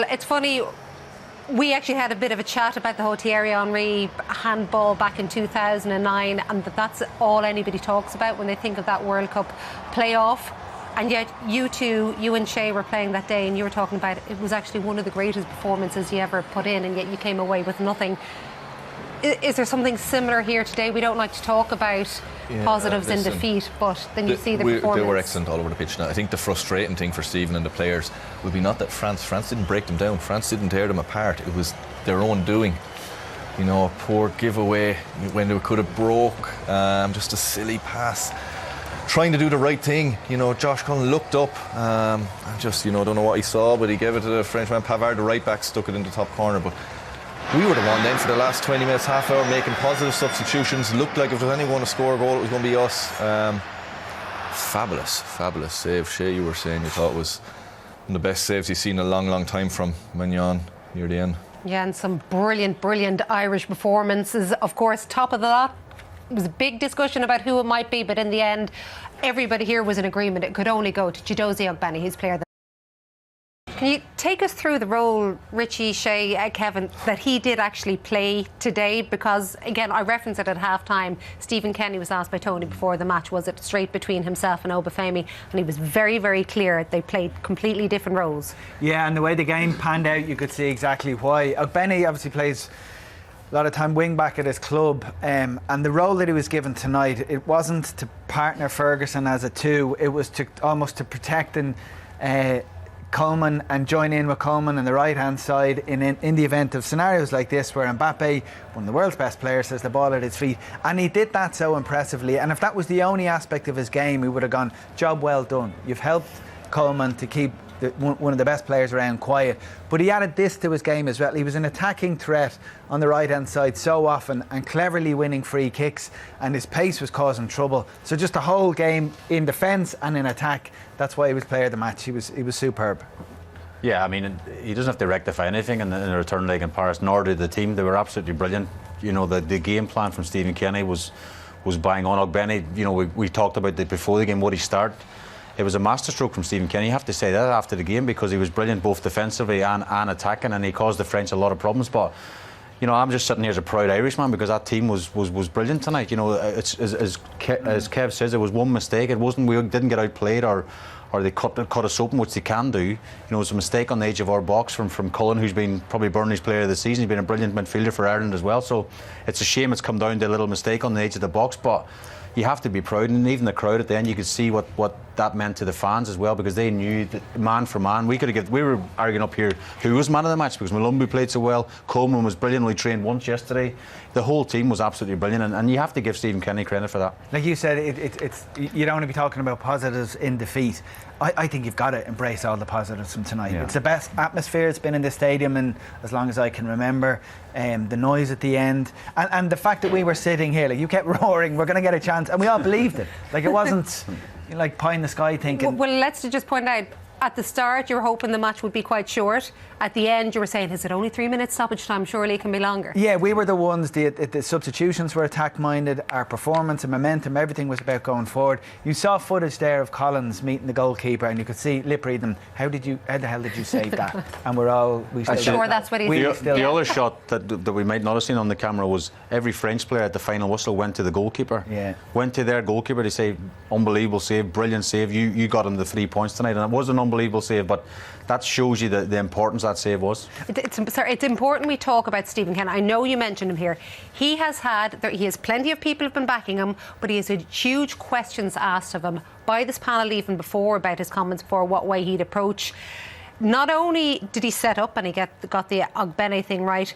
Well, it's funny. We actually had a bit of a chat about the whole Thierry Henry handball back in 2009, and that's all anybody talks about when they think of that World Cup playoff. And yet you and Shay were playing that day, and you were talking about it was actually one of the greatest performances you ever put in, and yet you came away with nothing. Is there something similar here today? We don't like to talk about positives in defeat, but then you see the performance. They were excellent all over the pitch now. I think the frustrating thing for Stephen and the players would be not that France didn't break them down. France didn't tear them apart. It was their own doing. You know, a poor giveaway when they could have broke, just a silly pass. Trying to do the right thing, you know. Josh Cullen looked up, and just, you know, don't know what he saw, but he gave it to the Frenchman Pavard, the right back, stuck it in the top corner. But we were the one then for the last 20 minutes, half hour, making positive substitutions. Looked like if there was anyone going to score a goal, it was going to be us. Fabulous save. Shay, you were saying you thought it was one of the best saves you've seen in a long time from Mignon near the end. Yeah, and some brilliant Irish performances. Of course, top of the lot. It was a big discussion about who it might be, but in the end, everybody here was in agreement. It could only go to Chiedozie Ogbene, his player. Can you take us through the role, Richie, Shay, Kevin, that he did actually play today? Because, again, I referenced it at half-time. Stephen Kenny was asked by Tony before the match, was it straight between himself and Obafemi? And he was very clear. They played completely different roles. Yeah, and the way the game panned out, you could see exactly why. Ogbene obviously plays a lot of time wing back at his club, and the role that he was given tonight, it wasn't to partner Ferguson as a two, it was to almost to protect Coleman and join in with Coleman on the right hand side in the event of scenarios like this where Mbappe, one of the world's best players, has the ball at his feet, and he did that so impressively. And if that was the only aspect of his game, we would have gone, job well done, you've helped Coleman to keep one of the best players around quiet. But he added this to his game as well. He was an attacking threat on the right hand side so often and cleverly winning free kicks, and his pace was causing trouble. So just the whole game in defence and in attack, that's why he was player of the match. He was superb. Yeah, I mean, he doesn't have to rectify anything in the return leg in Paris, nor did the team. They were absolutely brilliant. You know, the game plan from Stephen Kenny was bang on. Ogbene, you know, we talked about that before the game, what he started. It was a masterstroke from Stephen Kenny. You have to say that after the game, because he was brilliant both defensively and attacking, and he caused the French a lot of problems. But, you know, I'm just sitting here as a proud Irishman because that team was brilliant tonight. You know, it's, as Kev says, it was one mistake. It wasn't we didn't get outplayed or they cut us open, which they can do. You know, it was a mistake on the edge of our box from Cullen, who's been probably Burnley's player of the season. He's been a brilliant midfielder for Ireland as well. So it's a shame it's come down to a little mistake on the edge of the box, but you have to be proud, and even the crowd at the end, you could see what that meant to the fans as well, because they knew that man for man, we were arguing up here who was man of the match, because Malumbu played so well, Coleman was brilliantly trained once yesterday. The whole team was absolutely brilliant, and you have to give Stephen Kenny credit for that. Like you said, it's you don't want to be talking about positives in defeat. I think you've got to embrace all the positives from tonight. Yeah. It's the best atmosphere it's been in the stadium in as long as I can remember. The noise at the end, and the fact that we were sitting here, like you kept roaring, we're going to get a chance, and we all believed it. Like it wasn't like pie in the sky thinking. Well, let's just point out, at the start you were hoping the match would be quite short. At the end you were saying, is it only 3 minutes stoppage time? Surely it can be longer. Yeah, we were the ones, the substitutions were attack minded, our performance and momentum, everything was about going forward. You saw footage there of Collins meeting the goalkeeper, and you could see lip read them, how the hell did you save that? And I'm sure that's what he said. The other shot that we might not have seen on the camera was every French player at the final whistle went to the goalkeeper. Yeah. Went to their goalkeeper to say, unbelievable save, brilliant save, you got him the 3 points tonight, and it was an unbelievable save, but that shows you the importance that save was. It's important we talk about Stephen Kenny. I know you mentioned him here. He has plenty of people who've been backing him, but he has had huge questions asked of him by this panel even before about his comments for what way he'd approach. Not only did he set up and he got the Ogbene thing right,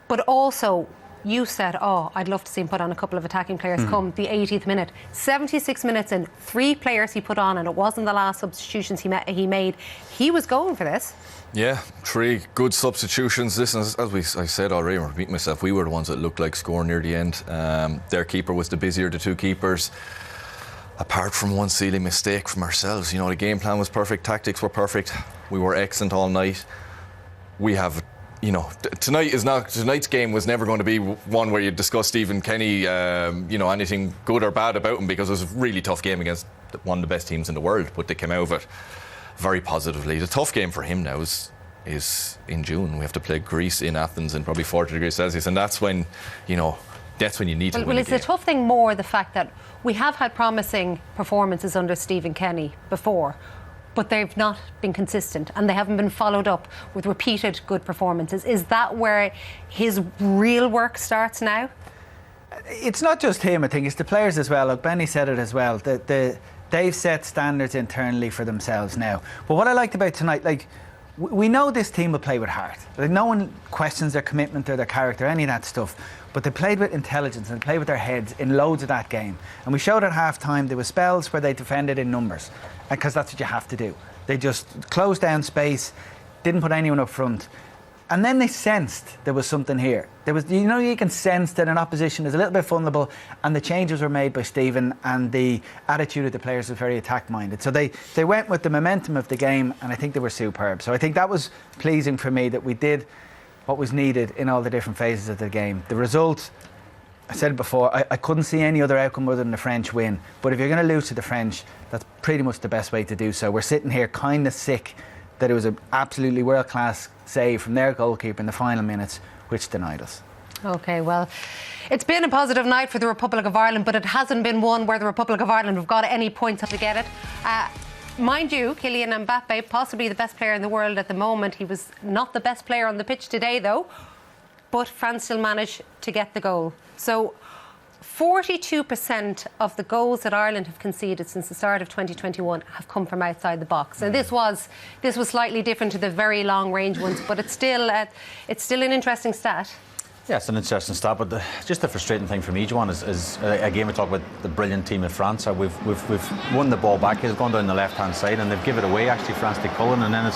but also you said, I'd love to see him put on a couple of attacking players come the 80th minute. 76 minutes in, 3 players he put on, and it wasn't the last substitutions he made. He was going for this. Yeah, 3 good substitutions. Listen, I said already, I'm repeating myself, we were the ones that looked like scoring near the end. Their keeper was the busier of the 2 keepers. Apart from one silly mistake from ourselves, you know, the game plan was perfect, tactics were perfect. We were excellent all night. We have, you know, tonight's game was never going to be one where you discuss Stephen Kenny, you know, anything good or bad about him, because it was a really tough game against one of the best teams in the world, but they came out of it very positively. The tough game for him now is is in June. We have to play Greece in Athens in probably 40 degrees Celsius, and that's when you need to win. Well, it's a tough thing more the fact that we have had promising performances under Stephen Kenny before, but they've not been consistent and they haven't been followed up with repeated good performances. Is that where his real work starts now? It's not just him, I think, it's the players as well. Look, Benny said it as well. They've set standards internally for themselves now. But what I liked about tonight, like, we know this team will play with heart. Like, no one questions their commitment or their character, any of that stuff. But they played with intelligence and played with their heads in loads of that game. And we showed at half-time there were spells where they defended in numbers, because that's what you have to do. They just closed down space, didn't put anyone up front. And then they sensed there was something here. There was, you can sense that an opposition is a little bit vulnerable, and the changes were made by Stephen, and the attitude of the players was very attack-minded. So they went with the momentum of the game, and I think they were superb. So I think that was pleasing for me, that we did what was needed in all the different phases of the game. The result, I said it before, I couldn't see any other outcome other than the French win. But if you're going to lose to the French, that's pretty much the best way to do so. We're sitting here kind of sick that it was an absolutely world-class save from their goalkeeper in the final minutes, which denied us. OK, well, it's been a positive night for the Republic of Ireland, but it hasn't been one where the Republic of Ireland have got any points to get it. Mind you, Kylian Mbappe, possibly the best player in the world at the moment. He was not the best player on the pitch today, though, but France still managed to get the goal. So 42% of the goals that Ireland have conceded since the start of 2021 have come from outside the box. And this was slightly different to the very long-range ones, but it's still an interesting stat. Yeah, it's an interesting stat, but just the frustrating thing for me, Joanne, is again we talk about the brilliant team of France. We've won the ball back. It's gone down the left-hand side, and they've given it away. Actually, France to Cullen, and then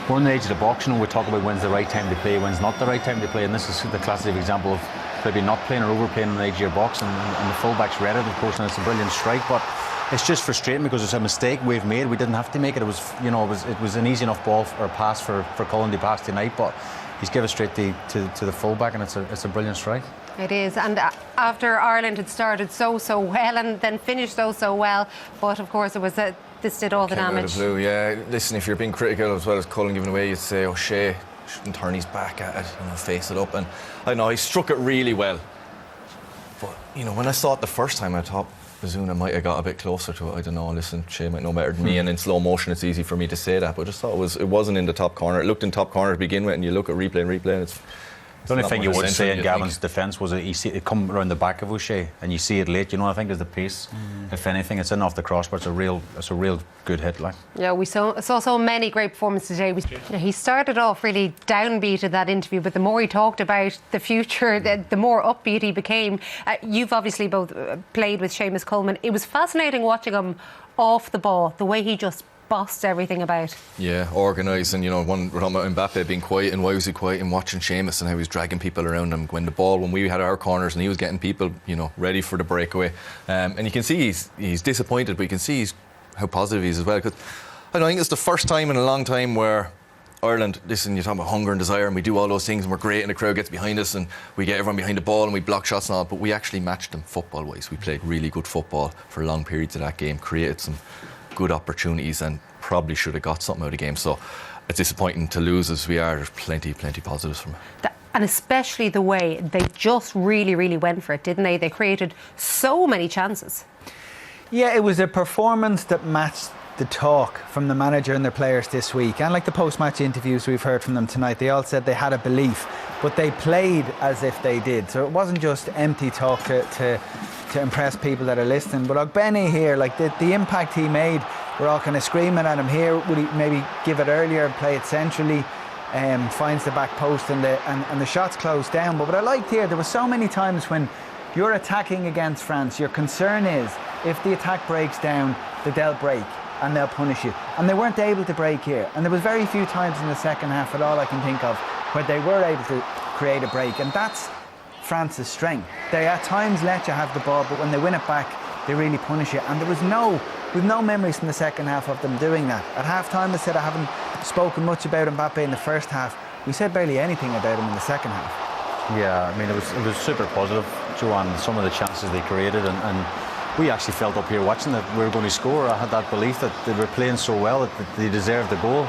we're on the edge of the box. We talk about when's the right time to play, when's not the right time to play, and this is the classic example of maybe not playing or overplaying on the edge of your box, and the fullback's read it, of course, and it's a brilliant strike. But it's just frustrating because it's a mistake we've made. We didn't have to make it. It was an easy enough ball or pass for Cullen to pass tonight, but he's given it straight to the fullback, and it's a brilliant strike. It is, and after Ireland had started so well and then finished so well, but of course this did all the damage. Out of blue, yeah. Listen, if you're being critical as well as Cullen giving away, you'd say O'Shea shouldn't turn his back at it, face it up, and I know he struck it really well. But when I saw it the first time, I thought Bazuna might have got a bit closer to it. I don't know. Listen, Shea might know better than me, and in slow motion, it's easy for me to say that. But I just thought it wasn't in the top corner. It looked in top corner to begin with, and you look at replay, and it's. The only thing you would say in Gavin's defence was that you see it come around the back of O'Shea, and you see it late. I think is the pace. If anything, it's in off the crossbar. It's a real good hit, like. Yeah, we saw so many great performances today. He started off really downbeat in that interview, but the more he talked about the future, the more upbeat he became. You've obviously both played with Seamus Coleman. It was fascinating watching him off the ball, the way he just bossed everything about. Yeah, organised, and we're talking about Mbappe being quiet, and why was he quiet, and watching Seamus and how he was dragging people around him when we had our corners and he was getting people ready for the breakaway, and you can see he's disappointed, but you can see how positive he is as well, because I think it's the first time in a long time where Ireland, listen, you're talking about hunger and desire, and we do all those things, and we're great, and the crowd gets behind us, and we get everyone behind the ball, and we block shots and all, but we actually matched them football-wise. We played really good football for long periods of that game, created some good opportunities, and probably should have got something out of the game. So it's disappointing to lose as we are. There's plenty positives from it. And especially the way they just really went for it, didn't they? They created so many chances. Yeah, it was a performance that matched the talk from the manager and their players this week, and like the post-match interviews we've heard from them tonight, they all said they had a belief, but they played as if they did. So it wasn't just empty talk to impress people that are listening. But Ogbene here, like the impact he made, we're all kind of screaming at him here. Would he maybe give it earlier, play it centrally? Finds the back post, and the shots closed down. But what I liked here, there were so many times when you're attacking against France, your concern is if the attack breaks down, that they'll break and they'll punish you. And they weren't able to break here. And there was very few times in the second half at all I can think of where they were able to create a break. And that's France's strength. They at times let you have the ball, but when they win it back, they really punish you. And there was we've no memories from the second half of them doing that. At half-time, I said I haven't spoken much about Mbappe in the first half. We said barely anything about him in the second half. Yeah, I mean, it was super positive, Joanne, some of the chances they created, and we actually felt up here watching that we were going to score. I had that belief that they were playing so well that they deserved the goal.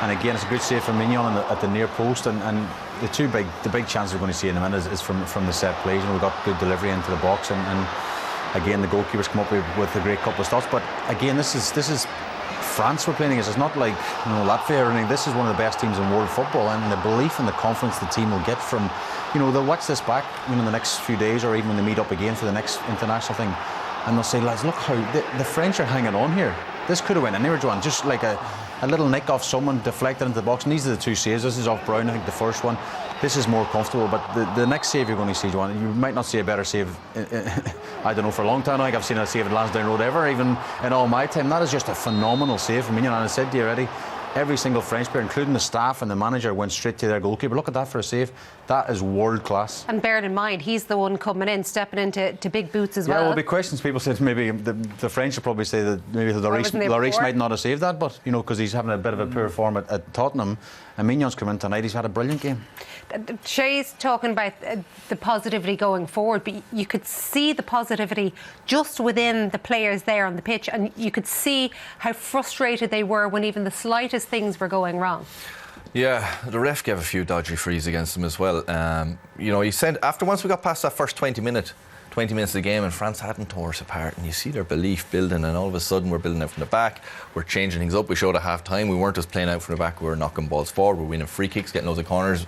And again, it's a good save from Mignon at the near post, and the big chances we're going to see in a minute is from the set plays. We've got good delivery into the box, and again the goalkeepers come up with a great couple of stops. But again, this is France we're playing against. It's not like Latvia or anything. This is one of the best teams in world football, and the belief and the confidence the team will get from, they'll watch this back in the next few days, or even when they meet up again for the next international thing, and they'll say, lads, look how the French are hanging on here. This could have went anywhere, Joanne. Just like a little nick off someone, deflected into the box. And these are the two saves. This is off Brown, I think, the first one. This is more comfortable. But the next save you're going to see, Joanne, you might not see a better save, I don't know, for a long time. I think I've seen a save at Lansdowne Road ever, even in all my time. That is just a phenomenal save from Mignon. And I said to you already, every single French player, including the staff and the manager, went straight to their goalkeeper. Look at that for a save. That is world class. And bearing in mind, he's the one coming in, stepping into big boots as well. Yeah, there'll be questions. People said maybe the French will probably say that maybe Lloris might not have saved that, but because he's having a bit of a poor form at Tottenham, and Mignon's come in tonight. He's had a brilliant game. Shay's talking about the positivity going forward, but you could see the positivity just within the players there on the pitch, and you could see how frustrated they were when even the slightest things were going wrong. Yeah, the ref gave a few dodgy frees against them as well. He said once we got past that first 20 minutes of the game, and France hadn't tore us apart, and you see their belief building, and all of a sudden we're building out from the back, we're changing things up. We showed at half time we weren't just playing out from the back, we were knocking balls forward, we're winning free kicks, getting loads of corners.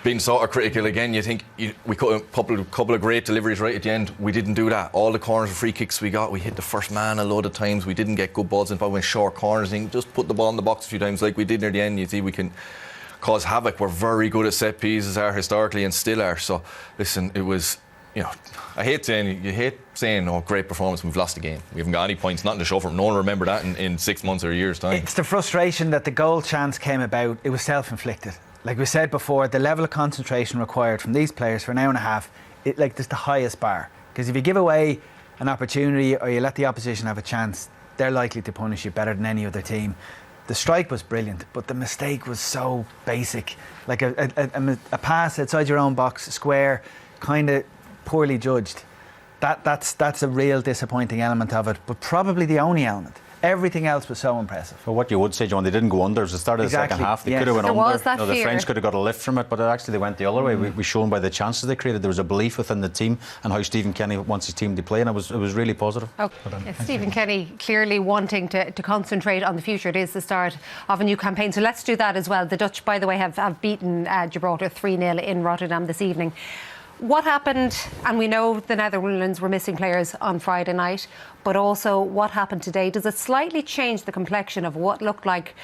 Being sort of critical again, you think we got a couple of great deliveries right at the end. We didn't do that. All the corners and free kicks we got, we hit the first man a load of times. We didn't get good balls in, but we went short corners and just put the ball in the box a few times like we did near the end. You see, we can cause havoc. We're very good at set pieces, are historically, and still are. So listen, it was, I hate saying, oh, great performance, we've lost the game. We haven't got any points, nothing to show for it. No one will remember that in 6 months or a year's time. It's the frustration that the goal chance came about. It was self-inflicted. Like we said before, the level of concentration required from these players for an hour and a half, there's the highest bar. Because if you give away an opportunity or you let the opposition have a chance, they're likely to punish you better than any other team. The strike was brilliant, but the mistake was so basic. Like a pass outside your own box, square, kind of poorly judged. That's a real disappointing element of it, but probably the only element. Everything else was so impressive. Well, what you would say, John, they didn't go under. As the start of the second half, they could have went under. The French could have got a lift from it, but actually they went the other way. We shown by the chances they created. There was a belief within the team and how Stephen Kenny wants his team to play, and it was really positive. Okay. Stephen Kenny clearly wanting to concentrate on the future. It is the start of a new campaign, so let's do that as well. The Dutch, by the way, have beaten Gibraltar 3-0 in Rotterdam this evening. What happened, and we know the Netherlands were missing players on Friday night, but also what happened today, does it slightly change the complexion of what looked like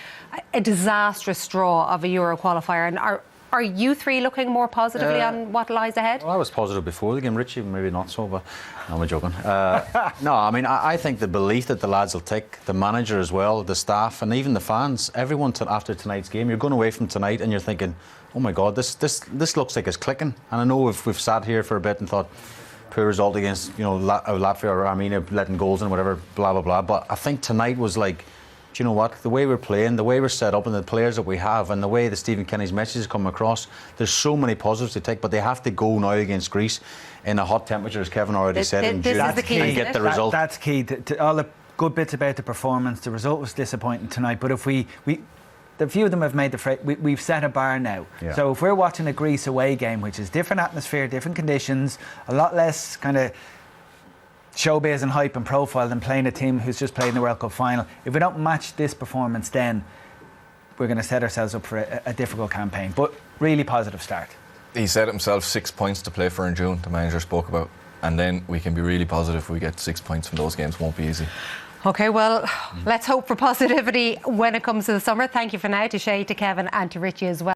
a disastrous draw of a Euro qualifier? And are you three looking more positively on what lies ahead? Well, I was positive before the game. Richie, maybe not so, but no, I'm joking. No, I mean, I think the belief that the lads will take, the manager as well, the staff, and even the fans, everyone after tonight's game, you're going away from tonight and you're thinking, oh my God, this looks like it's clicking. And I know we've sat here for a bit and thought, poor result against Latvia or Armenia, letting goals and whatever, blah blah blah. But I think tonight was like, do you know what? The way we're playing, the way we're set up, and the players that we have, and the way that Stephen Kenny's messages come across, there's so many positives to take. But they have to go now against Greece in a hot temperature, as Kevin already said, in June, and get the result. That's key. To all the good bits about the performance, the result was disappointing tonight. But if we a few of them have made we've set a bar now. Yeah. So if we're watching a Greece away game, which is different atmosphere, different conditions, a lot less kind of showbiz and hype and profile than playing a team who's just played in the World Cup final, if we don't match this performance, then we're going to set ourselves up for a difficult campaign. But really positive start. He said it himself, 6 points to play for in June, the manager spoke about, and then we can be really positive if we get 6 points from those games. Won't be easy. OK, well, let's hope for positivity when it comes to the summer. Thank you for now to Shay, to Kevin and to Richie as well.